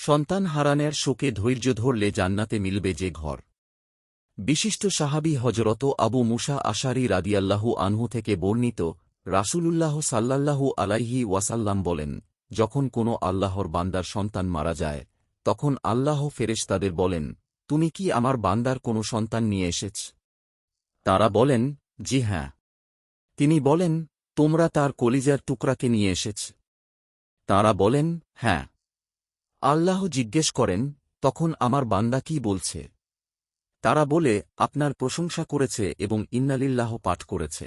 সন্তান হারানের শোকে ধৈর্য ধরলে জান্নাতে মিলবে যে ঘর। বিশিষ্ট সাহাবী হজরত আবু মুসা আশারী রাদিয়াল্লাহু আনহু থেকে বর্ণিত, রাসূলুল্লাহ সাল্লাল্লাহু আলাইহি ওয়াসাল্লাম বলেন, যখন কোনো আল্লাহর বান্দার সন্তান মারা যায়, তখন আল্লাহ ফেরেশতাদের বলেন, তুমি কি আমার বান্দার কোনো সন্তান নিয়ে এসেছ? তারা বলেন, জি হ্যাঁ। তিনি বলেন, তোমরা তার কলিজার টুকরাকে নিয়ে এসেছ? তারা বলেন, হ্যাঁ। আল্লাহ জিজ্ঞেস করেন, তখন আমার বান্দা কি বলছে? তারা বলে, আপনার প্রশংসা করেছে এবং ইন্নালিল্লাহ পাঠ করেছে।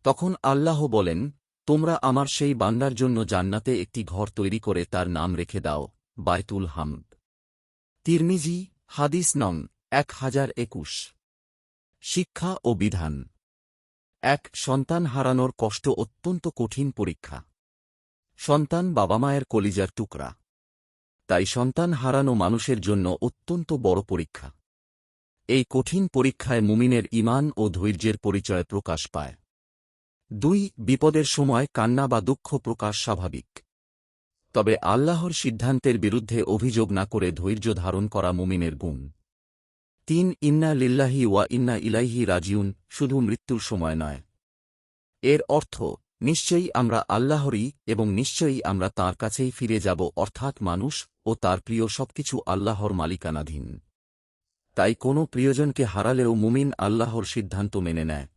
তখন আল্লাহ বলেন, তোমরা আমার সেই বান্দার জন্য জান্নাতে একটি ঘর তৈরি করে তার নাম রেখে দাও, বায়তুল হামদ। তিরমিজি, হাদিস নং 1021। শিক্ষা ও বিধান। 1. সন্তান হারানোর কষ্ট অত্যন্ত কঠিন পরীক্ষা। সন্তান বাবা মায়ের কলিজার টুকরা। তাই সন্তান হারানো মানুষের জন্য অত্যন্ত বড় পরীক্ষা। এই কঠিন পরীক্ষায় মুমিনের ঈমান ও ধৈর্যের পরিচয় প্রকাশ পায়। 2. বিপদের সময় কান্না বা দুঃখ প্রকাশ স্বাভাবিক। তবে আল্লাহর সিদ্ধান্তের বিরুদ্ধে অভিযোগ না করে ধৈর্য ধারণ করা মুমিনের গুণ। 3. ইন্না লিল্লাহি ওয়া ইন্না ইলাইহি রাজিউন, শুধু মৃত্যুর সময় নয়। এর অর্থ, নিশ্চয়ই আমরা আল্লাহরই এবং নিশ্চয়ই আমরা তাঁর কাছেই ফিরে যাব, অর্থাৎ মানুষ ও তার প্রিয় সবকিছু আল্লাহর মালিকানাধীন। তাই কোনো প্রিয়জনকে হারালেও মুমিন আল্লাহর সিদ্ধান্ত মেনে নেয়।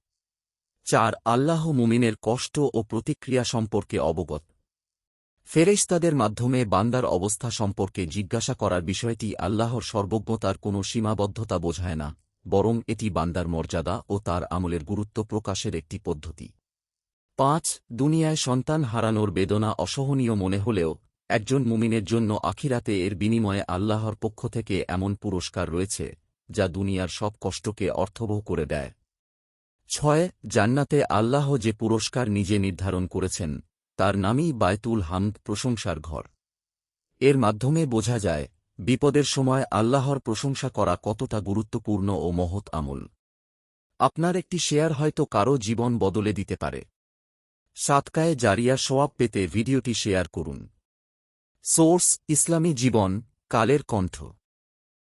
4. আল্লাহ মুমিনের কষ্ট ও প্রতিক্রিয়া সম্পর্কে অবগত। ফেরেশতাদের মাধ্যমে বান্দার অবস্থা সম্পর্কে জিজ্ঞাসা করার বিষয়টি আল্লাহর সর্বজ্ঞতার কোনো সীমাবদ্ধতা বোঝায় না, বরং এটি বান্দার মর্যাদা ও তার আমলের গুরুত্ব প্রকাশের একটি পদ্ধতি। 5. দুনিয়ায় সন্তান হারানোর বেদনা অসহনীয় মনে হলেও একজন মুমিনের জন্য আখিরাতে এর বিনিময়ে আল্লাহর পক্ষ থেকে এমন পুরস্কার রয়েছে, যা দুনিয়ার সব কষ্টকে অর্থবহ করে দেয়। 6. জান্নাতে আল্লাহ যে পুরস্কার নিজে নির্ধারণ করেছেন, তার নামই বায়তুল হামদ, প্রশংসার ঘর। এর মাধ্যমে বোঝা যায়, বিপদের সময় আল্লাহর প্রশংসা করা কতটা গুরুত্বপূর্ণ ও মহৎ আমল। আপনার একটি শেয়ার হয়তো কারও জীবন বদলে দিতে পারে। সাদকায়ে জারিয়া সওয়াব পেতে ভিডিওটি শেয়ার করুন। সোর্স: ইসলামী জীবন, কালের কণ্ঠ।